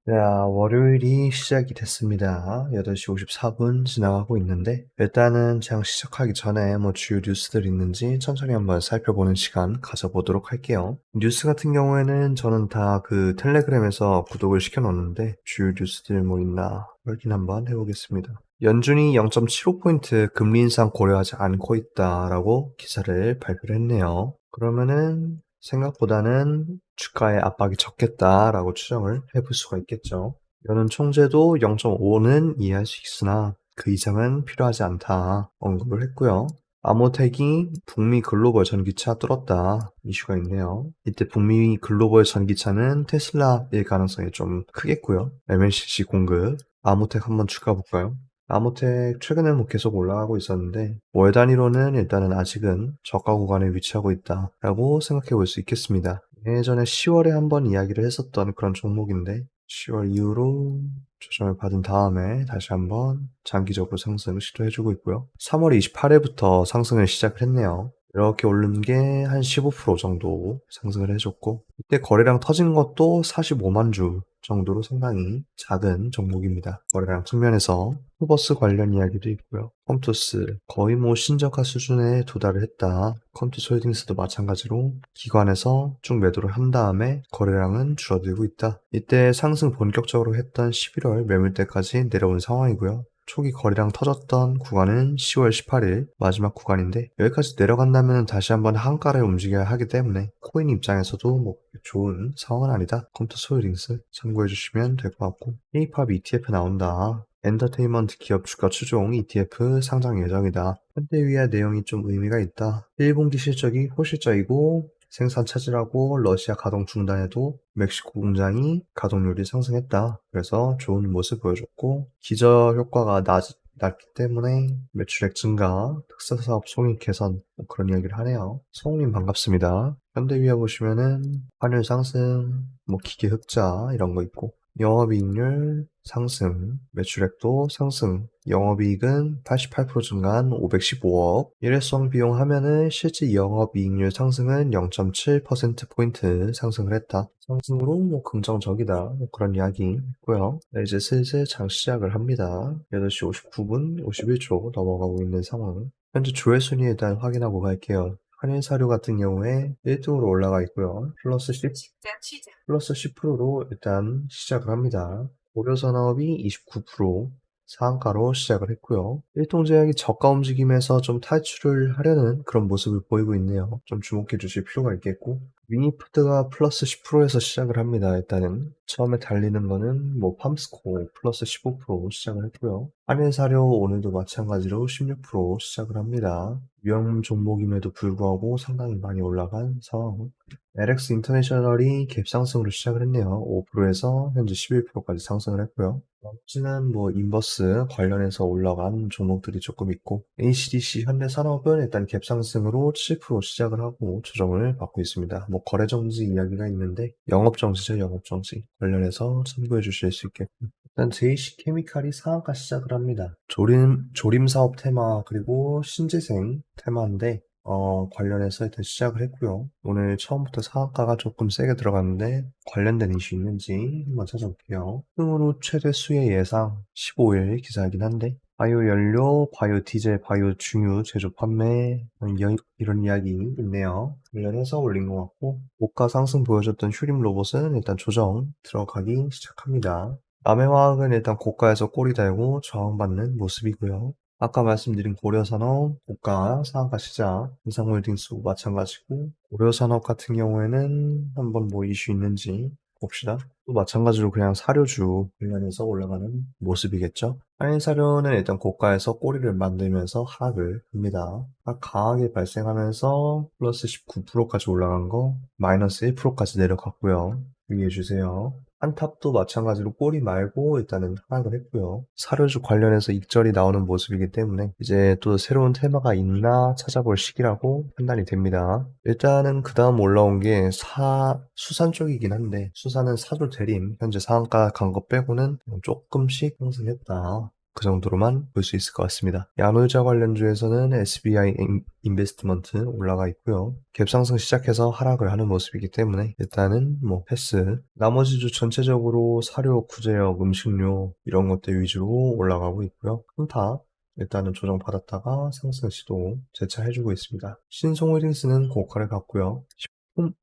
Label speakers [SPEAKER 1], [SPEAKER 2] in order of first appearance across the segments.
[SPEAKER 1] 자, 월요일이 시작이 됐습니다. 8시 54분 지나가고 있는데, 일단은 장 시작하기 전에 주요 뉴스들이 있는지 천천히 한번 살펴보는 시간 가져보도록 할게요. 뉴스 같은 경우에는 저는 다 그 텔레그램에서 구독을 시켜놓는데, 주요 뉴스들 뭐 있나 확인 한번 해보겠습니다. 연준이 0.75포인트 금리 인상 고려하지 않고 있다라고 기사를 발표를 했네요. 그러면은 생각보다는 주가의 압박이 적겠다라고 추정을 해볼 수가 있겠죠. 연은 총재도 0.5는 이해할 수 있으나 그 이상은 필요하지 않다 언급을 했고요. 아모텍이 북미 글로벌 전기차 뚫었다 이슈가 있네요. 이때 북미 글로벌 전기차는 테슬라일 가능성이 좀 크겠고요. MLCC 공급 아모텍 한번 추가 볼까요? 아모텍 최근에 계속 올라가고 있었는데 월 단위로는 일단은 아직은 저가 구간에 위치하고 있다라고 생각해 볼 수 있겠습니다. 예전에 10월에 한번 이야기를 했었던 그런 종목인데 10월 이후로 조정을 받은 다음에 다시 한번 장기적으로 상승을 시도해주고 있고요. 3월 28일부터 상승을 시작을 했네요. 이렇게 오른 게 한 15% 정도 상승을 해줬고 이때 거래량 터진 것도 45만 주 정도로 상당히 작은 종목입니다. 거래량 측면에서 후버스 관련 이야기도 있고요. 컴투스 거의 신저가 수준에 도달을 했다. 컴투스 홀딩스도 마찬가지로 기관에서 쭉 매도를 한 다음에 거래량은 줄어들고 있다. 이때 상승 본격적으로 했던 11월 매물대까지 내려온 상황이고요. 초기 거래량 터졌던 구간은 10월 18일 마지막 구간인데 여기까지 내려간다면 다시 한번 한가를 움직여야 하기 때문에 코인 입장에서도 좋은 상황은 아니다. 컴투스 홀딩스 참고해 주시면 될 것 같고 K-팝 ETF 나온다. 엔터테인먼트 기업 주가 추종 ETF 상장 예정이다. 현대위아 내용이 좀 의미가 있다. 1분기 실적이 호실적이고 생산 차질하고 러시아 가동 중단에도 멕시코 공장이 가동률이 상승했다. 그래서 좋은 모습 보여줬고 기저 효과가 낮기 때문에 매출액 증가, 특사사업 손익 개선 그런 이야기를 하네요. 성우님 반갑습니다. 현대위아 보시면은 환율 상승, 기계 흑자 이런 거 있고 영업이익률 상승, 매출액도 상승, 영업이익은 88% 증가한 515억, 일회성 비용 하면은 실제 영업이익률 상승은 0.7%포인트 상승을 했다. 상승으로 긍정적이다. 그런 이야기 있고요. 네, 이제 슬슬 장 시작을 합니다. 8시 59분 51초 넘어가고 있는 상황. 현재 조회순위 일단 확인하고 갈게요. 한일사료 같은 경우에 1등으로 올라가 있고요. 플러스 10%로 일단 시작을 합니다. 고려산업이 29% 상한가로 시작을 했고요. 일동제약이 저가 움직임에서 좀 탈출을 하려는 그런 모습을 보이고 있네요. 좀 주목해 주실 필요가 있겠고 위니푸드가 플러스 10%에서 시작을 합니다. 일단은 처음에 달리는 거는 팜스코 플러스 15% 시작을 했고요. 한일사료 오늘도 마찬가지로 16% 시작을 합니다. 위험 종목임에도 불구하고 상당히 많이 올라간 상황. LX 인터내셔널이 갭상승으로 시작을 했네요. 5%에서 현재 11%까지 상승을 했고요. 나머지는 인버스 관련해서 올라간 종목들이 조금 있고 HDC 현대산업은 일단 갭상승으로 7% 시작을 하고 조정을 받고 있습니다. 거래정지 이야기가 있는데 영업정지죠. 영업정지 관련해서 참고해 주실 수 있겠고 일단 JC 케미칼이 상한가 시작을 합니다. 조림 사업 테마 그리고 신재생 테마인데 관련해서 일단 시작을 했고요. 오늘 처음부터 상한가가 조금 세게 들어갔는데 관련된 이슈 있는지 한번 찾아볼게요. 흥으로 최대 수혜 예상 15일 기사이긴 한데 바이오 연료, 바이오 디젤, 바이오 중유 제조 판매 이런 이야기 있네요. 관련해서 올린 것 같고 고가 상승 보여줬던 휴림 로봇은 일단 조정 들어가기 시작합니다. 남해화학은 일단 고가에서 꼬리 달고 저항받는 모습이고요. 아까 말씀드린 고려산업, 고가, 상한가 시작, 인상홀딩스도 마찬가지고 고려산업 같은 경우에는 한번 이슈 있는지 봅시다. 또 마찬가지로 그냥 사료주 관련해서 올라가는 모습이겠죠. 한인사료는 일단 고가에서 꼬리를 만들면서 하락을 합니다. 강하게 발생하면서 플러스 19%까지 올라간 거 마이너스 1%까지 내려갔고요. 유의해 주세요. 한탑도 마찬가지로 꼬리 말고 일단은 하락을 했고요. 사료주 관련해서 익절이 나오는 모습이기 때문에 이제 또 새로운 테마가 있나 찾아볼 시기라고 판단이 됩니다. 일단은 그 다음 올라온 게 수산 쪽이긴 한데 수산은 사조 대림 현재 상한가 간 거 빼고는 조금씩 상승했다. 그 정도로만 볼 수 있을 것 같습니다. 야놀자 관련주에서는 SBI 인베스트먼트 올라가 있고요. 갭 상승 시작해서 하락을 하는 모습이기 때문에 일단은 뭐 패스. 나머지 주 전체적으로 사료, 구제역, 음식료 이런 것들 위주로 올라가고 있고요. 큰타 일단은 조정받았다가 상승 시도 재차해주고 있습니다. 신송홀딩스는 고가를 갔고요.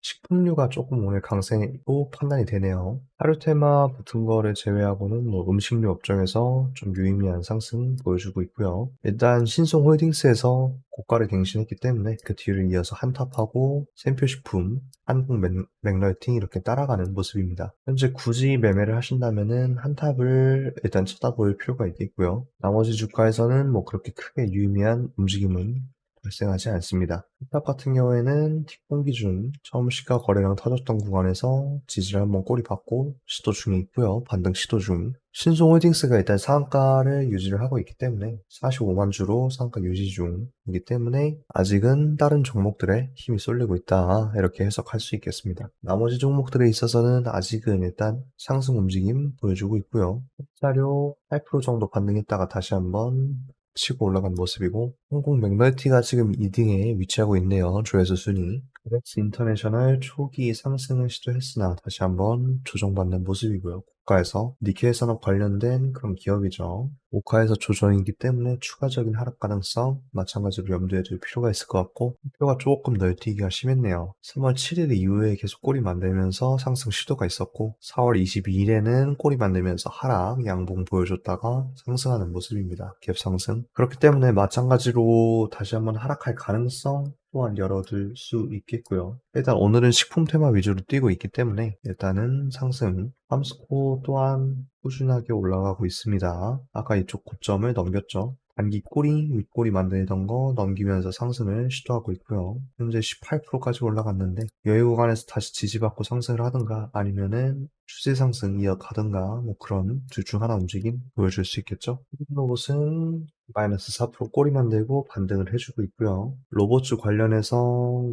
[SPEAKER 1] 식품류가 조금 오늘 강세로 판단이 되네요. 하루 테마 붙은 거를 제외하고는 뭐 음식료 업종에서 좀 유의미한 상승 보여주고 있고요. 일단 신송홀딩스에서 고가를 갱신했기 때문에 그 뒤를 이어서 한탑하고 샘표식품, 한국 맥널팅 이렇게 따라가는 모습입니다. 현재 굳이 매매를 하신다면은 한탑을 일단 쳐다볼 필요가 있겠고요. 나머지 주가에서는 뭐 그렇게 크게 유의미한 움직임은 발생하지 않습니다. 힙합 같은 경우에는 틱봉 기준 처음 시가 거래량 터졌던 구간에서 지지를 한번 꼬리박고 시도 중에 있고요. 반등 시도 중. 신송홀딩스가 일단 상한가를 유지를 하고 있기 때문에 45만 주로 상한가 유지 중이기 때문에 아직은 다른 종목들에 힘이 쏠리고 있다 이렇게 해석할 수 있겠습니다. 나머지 종목들에 있어서는 아직은 일단 상승 움직임 보여주고 있고요. 자료 8% 정도 반등했다가 다시 한번 치고 올라간 모습이고 홍콩 맥널티가 지금 2등에 위치하고 있네요. 조회수 순위. 그렉스 인터내셔널 초기 상승을 시도했으나 다시 한번 조정받는 모습이고요. 고가에서 니켈 산업 관련된 그런 기업이죠. 고가에서 조정이기 때문에 추가적인 하락 가능성 마찬가지로 염두에 둘 필요가 있을 것 같고 목표가 조금 널뛰기가 심했네요. 3월 7일 이후에 계속 꼬리 만들면서 상승 시도가 있었고 4월 22일에는 꼬리 만들면서 하락 양봉 보여줬다가 상승하는 모습입니다. 갭 상승. 그렇기 때문에 마찬가지로 다시 한번 하락할 가능성 또한 열어둘 수 있겠고요. 일단 오늘은 식품 테마 위주로 뛰고 있기 때문에 일단은 상승. 함스코 또한 꾸준하게 올라가고 있습니다. 아까 이쪽 고점을 넘겼죠. 단기 꼬리, 윗꼬리 만들던 거 넘기면서 상승을 시도하고 있고요. 현재 18%까지 올라갔는데 여유 구간에서 다시 지지받고 상승을 하든가 아니면은 추세 상승 이어가든가 뭐 그런 둘 중 하나 움직임 보여줄 수 있겠죠. 로봇은 마이너스 4% 꼬리 만들고 반등을 해주고 있고요. 로봇주 관련해서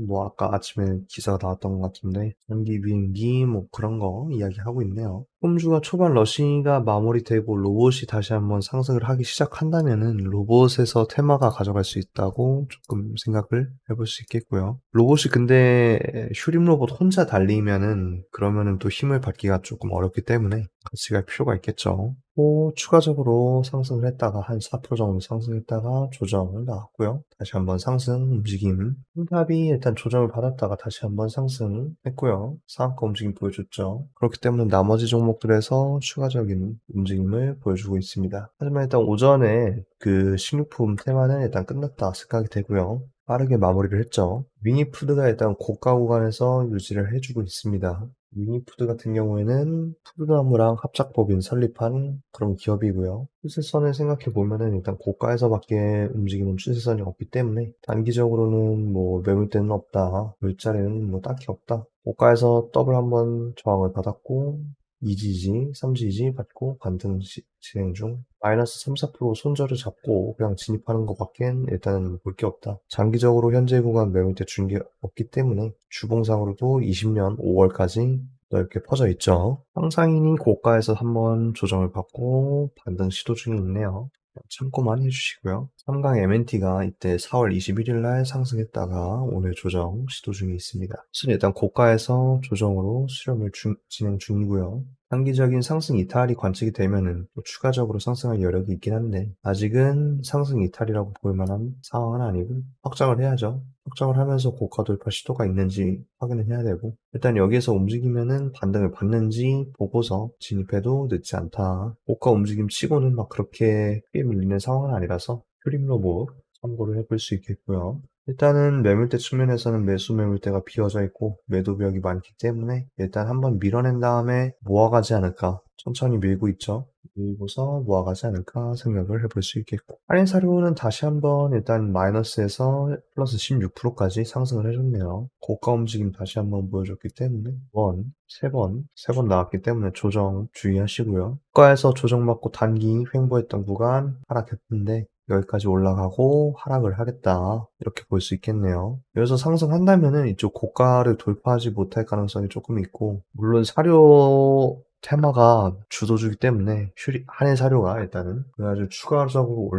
[SPEAKER 1] 뭐 아까 아침에 기사가 나왔던 것 같은데 전기 비행기 뭐 그런 거 이야기하고 있네요. 홈주가 초반 러시가 마무리되고 로봇이 다시 한번 상승을 하기 시작한다면은 로봇에서 테마가 가져갈 수 있다고 조금 생각을 해볼 수 있겠고요. 로봇이 근데 휴림 로봇 혼자 달리면은 그러면은 또 힘을 받기가 조금 어렵기 때문에 같이 갈 필요가 있겠죠. 또 추가적으로 상승을 했다가 한 4% 정도 상승했다가 조정을 나왔고요. 다시 한번 상승 움직임. 흰탑이 일단 조정을 받았다가 다시 한번 상승했고요. 상한가 움직임 보여줬죠. 그렇기 때문에 나머지 종목들에서 추가적인 움직임을 보여주고 있습니다. 하지만 일단 오전에 그 식료품 테마는 일단 끝났다 생각이 되고요. 빠르게 마무리를 했죠. 위니푸드가 일단 고가 구간에서 유지를 해주고 있습니다. 유니푸드 같은 경우에는 푸드나무랑 합작법인 설립한 그런 기업이고요. 추세선을 생각해 보면은 일단 고가에서밖에 움직이는 추세선이 없기 때문에 단기적으로는 뭐 매물대는 없다. 물자리는 뭐 딱히 없다. 고가에서 더블 한번 저항을 받았고 2지지, 3지지 받고 반등 진행 중. 마이너스 3, 4% 손절을 잡고 그냥 진입하는 것밖엔 일단 볼 게 없다. 장기적으로 현재 구간 매물대 준 게 없기 때문에 주봉상으로도 20년 5월까지 넓게 퍼져 있죠. 상상인이 고가에서 한번 조정을 받고 반등 시도 중에 있네요. 참고만 해주시고요. 삼강 MNT가 이때 4월 21일 날 상승했다가 오늘 조정 시도 중에 있습니다. 사실 일단 고가에서 조정으로 수렴을 진행 중이고요. 단기적인 상승 이탈이 관측이 되면은 또 추가적으로 상승할 여력이 있긴 한데 아직은 상승 이탈이라고 볼 만한 상황은 아니고 확정을 해야죠. 확정을 하면서 고가 돌파 시도가 있는지 확인을 해야 되고 일단 여기에서 움직이면은 반등을 받는지 보고서 진입해도 늦지 않다. 고가 움직임 치고는 막 그렇게 크게 밀리는 상황은 아니라서 흐림 로봇 참고를 해볼 수 있겠고요. 일단은 매물대 측면에서는 매수 매물대가 비어져 있고 매도벽이 많기 때문에 일단 한번 밀어낸 다음에 모아가지 않을까. 천천히 밀고 있죠. 밀고서 모아가지 않을까 생각을 해볼 수 있겠고. 할인 사료는 다시 한번 일단 마이너스에서 플러스 16%까지 상승을 해줬네요. 고가 움직임 다시 한번 보여줬기 때문에 세 번 나왔기 때문에 조정 주의하시고요. 고가에서 조정받고 단기 횡보했던 구간 하락했는데 여기까지 올라가고 하락을 하겠다. 이렇게 볼 수 있겠네요. 여기서 상승한다면은 이쪽 고가를 돌파하지 못할 가능성이 조금 있고, 물론 사료 테마가 주도주기 때문에 한해 사료가 일단은 그래가지고 추가적으로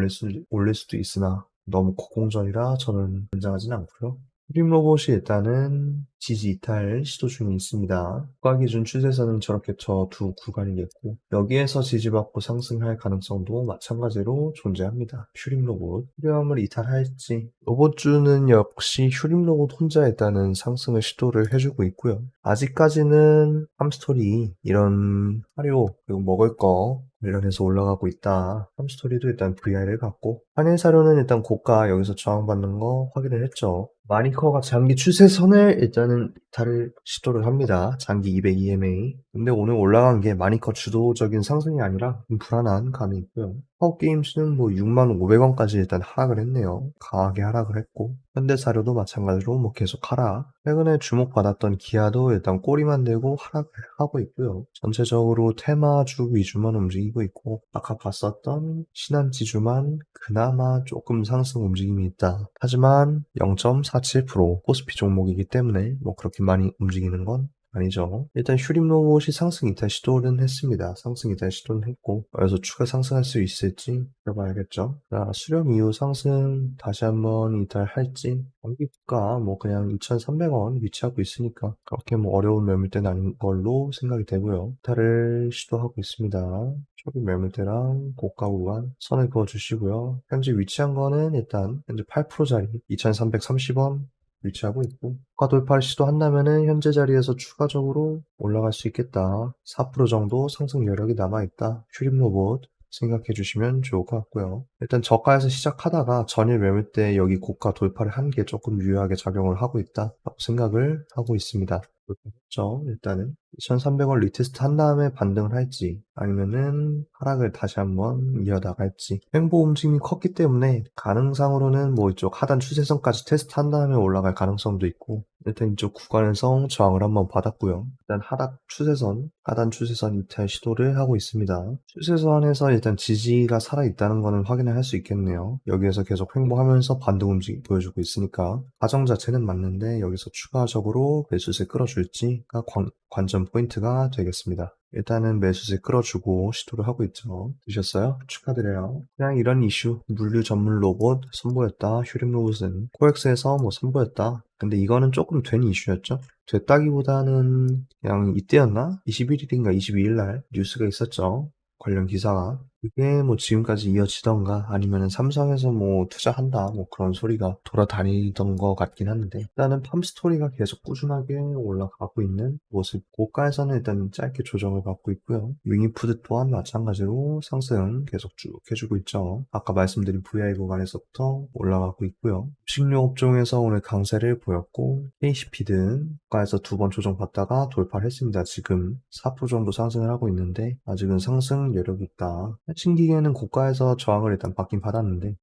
[SPEAKER 1] 올릴 수도 있으나 너무 고공절이라 저는 권장하진 않고요. 프림 로봇이 일단은 지지 이탈 시도 중에 있습니다. 국가 기준 추세선은 저렇게 저 두 구간이겠고 여기에서 지지받고 상승할 가능성도 마찬가지로 존재합니다. 휴림 로봇 필요함을 이탈할지 로봇주는 역시 휴림 로봇 혼자 일단은 상승을 시도를 해주고 있고요. 아직까지는 함스토리 이런 사료 그리고 먹을 거 관련해서 올라가고 있다. 함스토리도 일단 VI를 갖고 한일 사료는 일단 고가 여기서 저항받는 거 확인을 했죠. 마니커가 장기 추세선을 일단은 이탈을 시도를 합니다. 장기 200 EMA. 근데 오늘 올라간 게 마니커 주도적인 상승이 아니라 좀 불안한 감이 있고요. 파워게임즈는 뭐 65,500원까지 일단 하락을 했네요. 강하게 하락을 했고 현대사료도 마찬가지로 뭐 계속 하락. 최근에 주목받았던 기아도 일단 꼬리만 들고 하락을 하고 있고요. 전체적으로 테마주 위주만 움직이고 있고 아까 봤었던 신한지주만 그나마 조금 상승 움직임이 있다. 하지만 0.47% 코스피 종목이기 때문에 뭐 그렇게 많이 움직이는 건 아니죠. 일단 휴림 로봇이 상승 이탈 시도는 했습니다. 상승 이탈 시도는 했고 그래서 추가 상승할 수 있을지 해봐야겠죠. 자, 수렴 이후 상승 다시 한번 이탈할지 단기가 뭐 그냥 2,300원 위치하고 있으니까 그렇게 뭐 어려운 매물대는 아닌 걸로 생각이 되고요. 이탈을 시도하고 있습니다. 초기 매물대랑 고가 구간 선을 그어주시고요. 현재 위치한 거는 일단 현재 8%짜리 2,330원 위치하고 있고 고가 돌파를 시도한다면은 현재 자리에서 추가적으로 올라갈 수 있겠다. 4% 정도 상승 여력이 남아있다. 휴림 로봇 생각해 주시면 좋을 것 같고요. 일단 저가에서 시작하다가 전일 매물대 여기 고가 돌파를 한 게 조금 유효하게 작용을 하고 있다라고 생각을 하고 있습니다. 그렇죠. 일단은 2,300원 리테스트 한 다음에 반등을 할지 아니면은 하락을 다시 한번 이어나갈지 횡보 움직임이 컸기 때문에 가능상으로는 뭐 이쪽 하단 추세선까지 테스트 한 다음에 올라갈 가능성도 있고 일단 이쪽 구간에서 저항을 한번 받았고요. 일단 하단 추세선 이탈 시도를 하고 있습니다. 추세선에서 일단 지지가 살아있다는 거는 확인을 할 수 있겠네요. 여기에서 계속 횡보하면서 반등 움직임 보여주고 있으니까 가정 자체는 맞는데 여기서 추가적으로 매수세 끌어줄지가 관전 포인트가 되겠습니다. 일단은 매수세 끌어주고 시도를 하고 있죠. 드셨어요? 축하드려요. 그냥 이런 이슈, 물류 전문 로봇 선보였다. 휴림 로봇은 코엑스에서 뭐 선보였다. 근데 이거는 조금 된 이슈였죠. 됐다기보다는 그냥 이때였나? 21일인가 22일 날 뉴스가 있었죠. 관련 기사가. 그게 뭐 지금까지 이어지던가 아니면은 삼성에서 뭐 투자한다 뭐 그런 소리가 돌아다니던 것 같긴 한데 일단은 팜스토리가 계속 꾸준하게 올라가고 있는 모습 고가에서는 일단 짧게 조정을 받고 있고요. 윙이푸드 또한 마찬가지로 상승 계속 쭉 해주고 있죠. 아까 말씀드린 VI 구간에서부터 올라가고 있고요. 식료 업종에서 오늘 강세를 보였고 KCP든 고가에서 두 번 조정받다가 돌파를 했습니다. 지금 4% 정도 상승을 하고 있는데 아직은 상승 여력이 있다. 신기계는 고가에서 저항을 일단 받긴 받았는데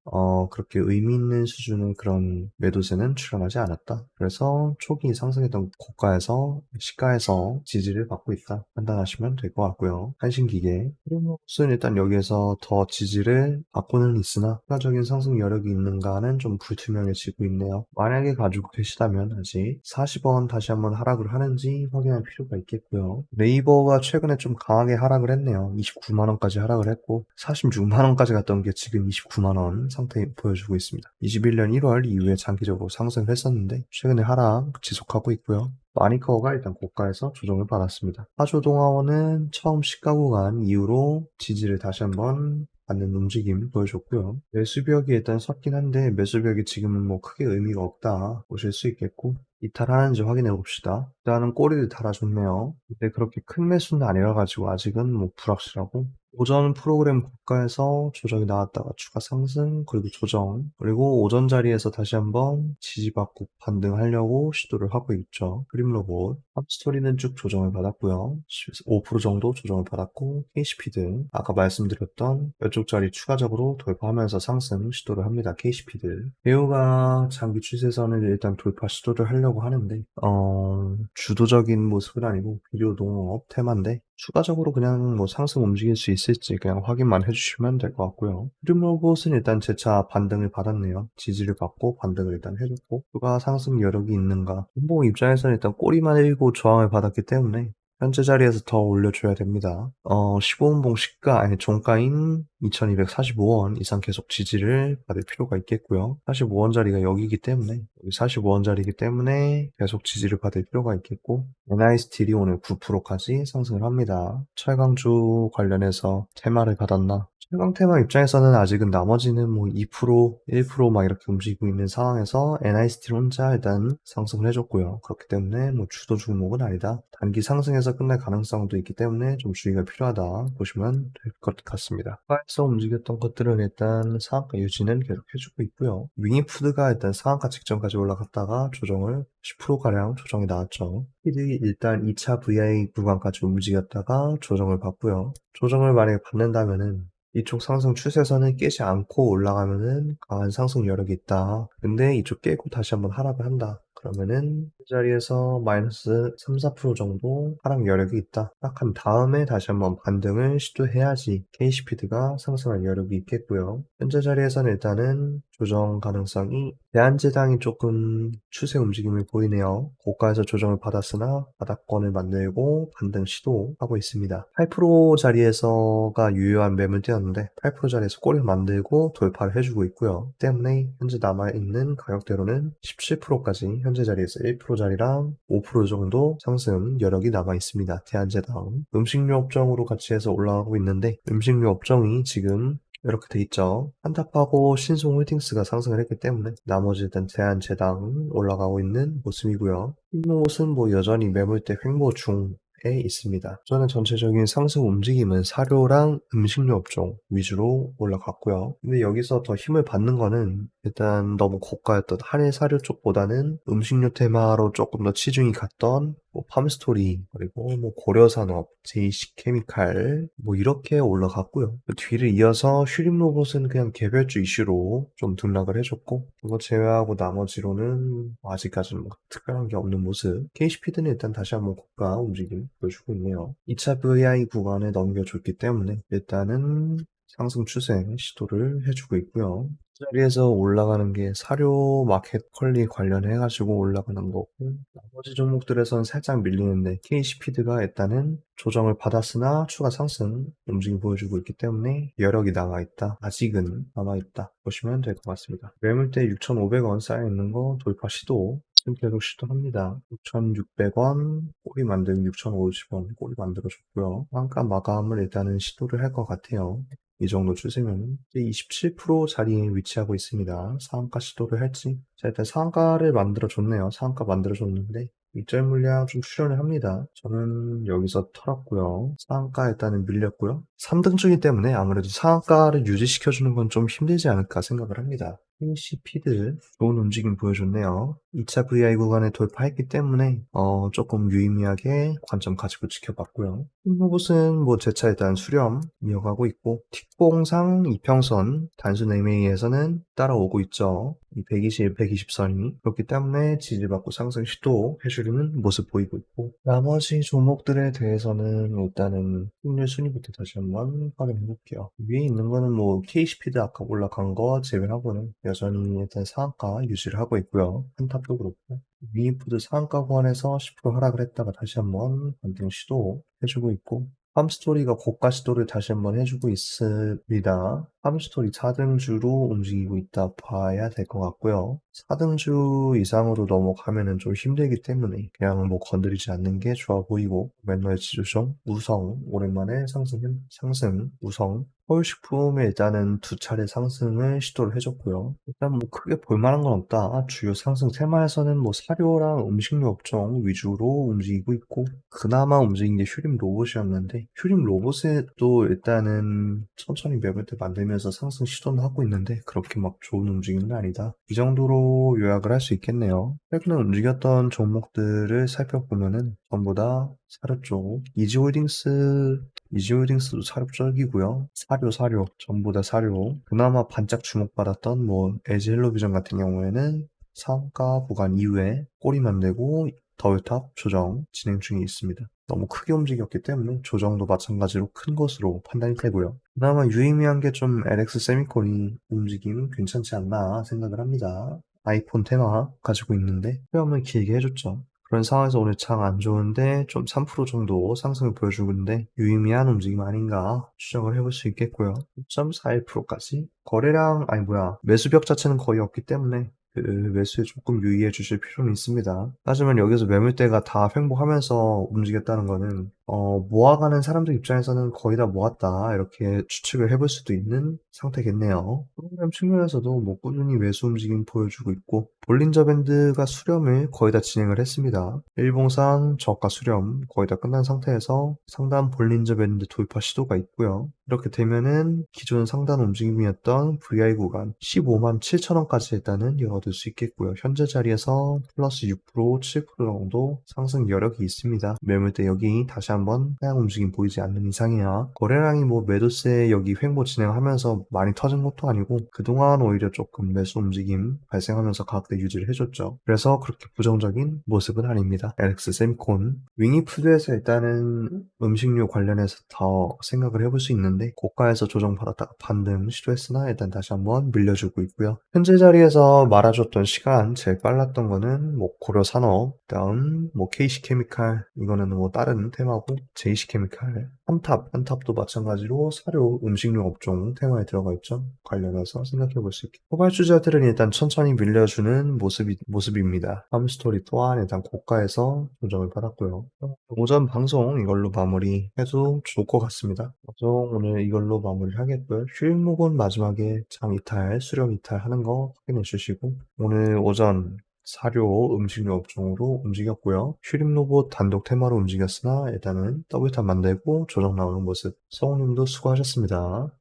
[SPEAKER 1] 그렇게 의미 있는 수준의 그런 매도세는 출현하지 않았다. 그래서 초기 상승했던 고가에서 시가에서 지지를 받고 있다. 판단하시면 될 것 같고요. 한신기계 프리모스는 일단 여기에서 더 지지를 받고는 있으나 추가적인 상승 여력이 있는가는 좀 불투명해지고 있네요. 만약에 가지고 계시다면 아직 40원 다시 한번 하락을 하는지 확인할 필요가 있겠고요. 네이버가 최근에 좀 강하게 하락을 했네요. 29만원까지 하락을 했고 46만원까지 갔던 게 지금 29만원 상태 보여주고 있습니다. 21년 1월 이후에 장기적으로 상승을 했었는데 최근에 하락 지속하고 있고요. 마니커가 일단 고가에서 조정을 받았습니다. 하조동화원은 처음 시가 구간 이후로 지지를 다시 한번 받는 움직임 보여줬고요. 매수벽이 일단 섰긴 한데 매수벽이 지금은 뭐 크게 의미가 없다 보실 수 있겠고 이탈하는지 확인해 봅시다. 일단은 꼬리를 달아줬네요. 근데 그렇게 큰 매수는 아니라 가지고 아직은 뭐 불확실하고 오전 프로그램 고가에서 조정이 나왔다가 추가 상승 그리고 조정 그리고 오전 자리에서 다시 한번 지지받고 반등하려고 시도를 하고 있죠. 그림로봇 팝스토리는 쭉 조정을 받았고요. 5% 정도 조정을 받았고 KCP들 아까 말씀드렸던 이쪽 자리 추가적으로 돌파하면서 상승 시도를 합니다. KCP들 배우가 장기 추세선을 일단 돌파 시도를 하려고 하는데 주도적인 모습은 아니고 비료 농업 테마인데 추가적으로 그냥 뭐 상승 움직일 수 있을지 그냥 확인만 해주시면 될 것 같고요. 프리모봇은 일단 재차 반등을 받았네요. 지지를 받고 반등을 일단 해줬고 추가 상승 여력이 있는가. 본봉 입장에서는 일단 꼬리만 일고 저항을 받았기 때문에 현재 자리에서 더 올려줘야 됩니다. 15분봉 시가, 아니 종가인 2245원 이상 계속 지지를 받을 필요가 있겠고요. 45원짜리가 여기기 때문에, 여기 45원짜리이기 때문에 계속 지지를 받을 필요가 있겠고, NI스틸이 오늘 9%까지 상승을 합니다. 철강주 관련해서 테마를 받았나? 철강 테마 입장에서는 아직은 나머지는 뭐 2%, 1%막 이렇게 움직이고 있는 상황에서 NI스틸 혼자 일단 상승을 해줬고요. 그렇기 때문에 뭐 주도 종목은 아니다. 단기 상승해서 끝날 가능성도 있기 때문에 좀 주의가 필요하다 보시면 될 것 같습니다. 차에서 움직였던 것들은 일단 상한가 유지는 계속 해주고 있고요. 윙이푸드가 일단 상한가 직전까지 올라갔다가 조정을 10%가량 조정이 나왔죠. 히들이 일단 2차 VI 구간까지 움직였다가 조정을 받고요. 조정을 만약에 받는다면은 이쪽 상승 추세선을 깨지 않고 올라가면은 강한 상승 여력이 있다. 근데 이쪽 깨고 다시 한번 하락을 한다. 그러면은 이 자리에서 마이너스 3, 4% 정도 하락 여력이 있다. 하락한 다음에 다시 한번 반등을 시도해야지 K시피드가 상승할 여력이 있겠고요. 현재 자리에서는 일단은 조정 가능성이 대한제당이 조금 추세 움직임을 보이네요. 고가에서 조정을 받았으나 바닥권을 만들고 반등 시도하고 있습니다. 8% 자리에서가 유효한 매물대였는데 8% 자리에서 꼬리를 만들고 돌파를 해주고 있고요. 때문에 현재 남아있는 가격대로는 17%까지 현재 자리에서 1%짜리랑 5% 정도 상승 여력이 남아 있습니다. 대한제당. 음식료 업종으로 같이 해서 올라가고 있는데 음식료 업종이 지금 이렇게 돼 있죠. 한탑하고 신송홀딩스가 상승을 했기 때문에 나머지 일단 대한제당 올라가고 있는 모습이고요. 흰옷은 뭐 여전히 매물대 횡보 중에 있습니다. 저는 전체적인 상승 움직임은 사료랑 음식료 업종 위주로 올라갔고요. 근데 여기서 더 힘을 받는 거는 일단 너무 고가였던 한일 사료 쪽보다는 음식료 테마로 조금 더 치중이 갔던 뭐 팜스토리, 그리고 뭐 고려산업, JC케미칼 뭐 이렇게 올라갔고요. 그 뒤를 이어서 휴림로봇은 그냥 개별주 이슈로 좀 등락을 해줬고, 그거 제외하고 나머지로는 아직까지는 뭐 특별한 게 없는 모습. KC피드는 일단 다시 한번 고가 움직임 보여주고 있네요. 2차 VI 구간에 넘겨줬기 때문에 일단은 상승 추세 시도를 해주고 있고요. 이 자리에서 올라가는 게 사료 마켓 컬리 관련해가지고 올라가는 거고, 나머지 종목들에선 살짝 밀리는데 KC피드가 일단은 조정을 받았으나 추가 상승 움직임 보여주고 있기 때문에 여력이 남아있다. 아직은 남아있다. 보시면 될 것 같습니다. 매물대 6,500원 쌓여있는 거 돌파 시도 지금 계속 시도합니다. 6,600원 꼬리 만들고 6,050원 꼬리 만들어줬고요. 한가 마감을 일단은 시도를 할 것 같아요. 이 정도 추세면 이제 27% 자리에 위치하고 있습니다. 상한가 시도를 할지. 자, 일단 상한가를 만들어줬네요. 상한가 만들어줬는데 일절 물량 좀 출현을 합니다. 저는 여기서 털었고요. 상한가 일단은 밀렸고요. 3등 중이기 때문에 아무래도 상한가를 유지시켜주는 건 좀 힘들지 않을까 생각을 합니다. 흰시피드 좋은 움직임 보여줬네요. 2차 VI 구간을 돌파했기 때문에 조금 유의미하게 관점 가지고 지켜봤고요. 흰로봇은 뭐 제차 일단 수렴 이어가고 있고, 틱봉상 이평선 단순 MA에서는 따라오고 있죠. 이 120, 120선이 그렇기 때문에 지지받고 상승 시도해주려는 모습 보이고 있고, 나머지 종목들에 대해서는 일단은 확률 순위부터 다시 한번 확인해 볼게요. 위에 있는 거는 뭐 K시피드 아까 올라간 거 제외하고는 여전히 일단 상한가 유지를 하고 있고요. 한탑도 그렇고, 위인푸드 상한가 구간에서 10% 하락을 했다가 다시 한번 반등 시도 해주고 있고, 팜스토리가 고가 시도를 다시 한번 해주고 있습니다. 팜스토리 4등주로 움직이고 있다 봐야 될 것 같고요. 4등주 이상으로 넘어가면은 좀 힘들기 때문에 그냥 뭐 건드리지 않는 게 좋아 보이고, 맨날 지조정 우성 오랜만에 상승 우성 서울식품에 일단은 두 차례 상승을 시도를 해줬고요. 일단 뭐 크게 볼만한 건 없다. 주요 상승 테마에서는 뭐 사료랑 음식료 업종 위주로 움직이고 있고, 그나마 움직인 게 휴림 로봇이었는데 휴림 로봇에도 일단은 천천히 매물대 만들면서 상승 시도는 하고 있는데 그렇게 막 좋은 움직임은 아니다. 이 정도로 요약을 할 수 있겠네요. 최근에 움직였던 종목들을 살펴보면은 전부 다 사료 쪽, 이지홀딩스도 사료 쪽이고요. 사료 전부 다 사료. 그나마 반짝 주목받았던 뭐 LG 헬로비전 같은 경우에는 상가 구간 이후에 꼬리 만들고 더블탑 조정 진행 중에 있습니다. 너무 크게 움직였기 때문에 조정도 마찬가지로 큰 것으로 판단이 되고요. 그나마 유의미한 게 좀 LX 세미콘이 움직임 괜찮지 않나 생각을 합니다. 아이폰 테마 가지고 있는데 수염을 길게 해줬죠. 그런 상황에서 오늘 장 안 좋은데 좀 3% 정도 상승을 보여주고 있는데 유의미한 움직임 아닌가 추정을 해볼 수 있겠고요. 0.41%까지 거래량 아니 뭐야 매수벽 자체는 거의 없기 때문에 그 매수에 조금 유의해 주실 필요는 있습니다. 하지만 여기서 매물대가 다 횡보하면서 움직였다는 거는 모아가는 사람들 입장에서는 거의 다 모았다 이렇게 추측을 해볼 수도 있는 상태겠네요. 프로그램 측면에서도 뭐 꾸준히 매수 움직임 보여주고 있고 볼린저 밴드가 수렴을 거의 다 진행을 했습니다. 일봉상 저가 수렴 거의 다 끝난 상태에서 상단 볼린저 밴드 돌파 시도가 있고요. 이렇게 되면은 기존 상단 움직임이었던 VI 구간 15만 7천 원까지 일단은 열어둘 수 있겠고요. 현재 자리에서 플러스 6%, 7% 정도 상승 여력이 있습니다. 매물대 여기 다시 한번 하향 움직임 보이지 않는 이상이야. 거래량이 뭐 매도세 여기 횡보 진행하면서 많이 터진 것도 아니고 그동안 오히려 조금 매수 움직임 발생하면서 가격대 유지를 해줬죠. 그래서 그렇게 부정적인 모습은 아닙니다. LX 세미콘 윙이푸드에서 일단은 음식료 관련해서 더 생각을 해볼 수 있는데 고가에서 조정받았다가 반등 시도했으나 일단 다시 한번 밀려주고 있고요. 현재 자리에서 말아줬던 시간 제일 빨랐던 거는 뭐 고려산업, 다음 뭐 KC케미칼 이거는 뭐 다른 테마고 JC케미칼, 한탑도 마찬가지로 사료 음식료 업종 테마에 들어가 있죠. 관련해서 생각해 볼 수 있게 후발주자들은 일단 천천히 밀려주는 모습입니다. 함스토리 또한 일단 고가에서 조정을 받았고요. 오전 방송 이걸로 마무리해도 좋을 것 같습니다. 방송 오늘 이걸로 마무리하겠고요. 휴일목은 마지막에 장 이탈, 수렴 이탈 하는 거 확인해 주시고 오늘 오전 사료, 음식료 업종으로 움직였고요. 슈림 로봇 단독 테마로 움직였으나 일단은 더블탑 만들고 조정 나오는 모습. 성우님도 수고하셨습니다.